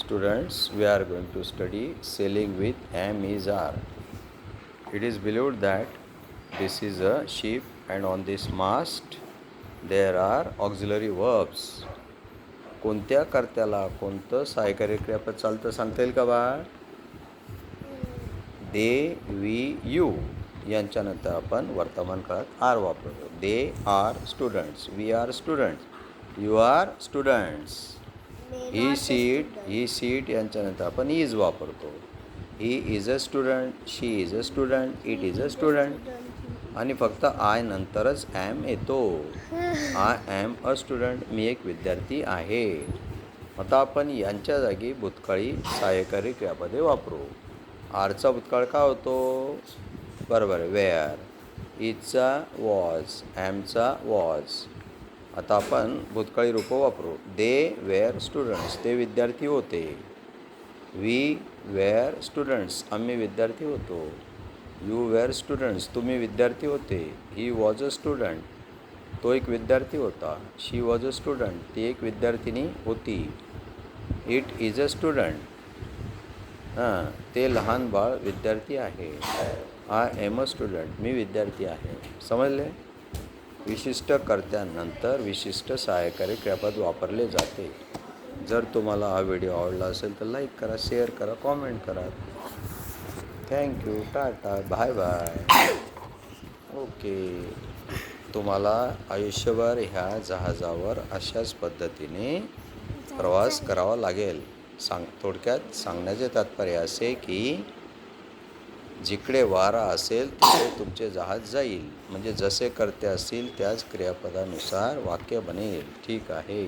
students, we are going to study sailing with am is are. It is believed that this is a ship and on this mast there are auxiliary verbs. कोणत्या कर्त्याला कोणतं सहाय्यकारी क्रियापद चालतं सांगता येईल का बाळ? दे, वी, यू यांच्यानंतर आपण वर्तमान काळात आर वापरतो. They are students, we are students, you are students. He she it यांच्यानंतर आपण इज वापरतो. He is a student, she is a student, it is a student. आणि फक्त आय नंतरच ॲम येतो. आय ॲम अ स्टुडंट, मी एक विद्यार्थी आहे. आता आपण यांच्या जागी भूतकाळी सहाय्यकारी क्रियापदे वापरू. आरचा भूतकाळ काय होतो? बरोबर, वेअर. इजचा वॉज, ॲमचा वॉज. आता आपण भूतकाळी रूपं वापरू. दे वेअर स्टुडंट्स, ते विद्यार्थी होते. वी वेअर स्टुडंट्स, आम्ही विद्यार्थी होतो. यू वेअर स्टुडंट्स, तुम्ही विद्यार्थी होते. ही वॉज अ स्टुडंट, तो एक विद्यार्थी होता. शी वॉज अ स्टुडंट, ती एक विद्यार्थिनी होती. इट इज अ स्टुडंट, ते लहान बाळ विद्यार्थी आहे. आय एम अ स्टुडंट, मी विद्यार्थी आहे. समजले? विशिष्ट कर्त्यानंतर विशिष्ट सहाय्यकारी क्रियापद वापरले जाते. जर तुम्हाला हा व्हिडिओ आवडला असेल तर लाईक करा, शेअर करा, कॉमेंट करा. Thank you, tata, bye bye. Okay. तुम्हाला आयुष्यभर ह्या जहाजावर अशाच पद्धतीने प्रवास करावा लागेल. थोडक्यात सांगण्याचे तात्पर्य असे की जिकडे वारा असेल तिथे तुमचे जहाज जाईल. म्हणजे जसे कर्ते असतील त्याच क्रियापदानुसार वाक्य बनेल. ठीक आहे.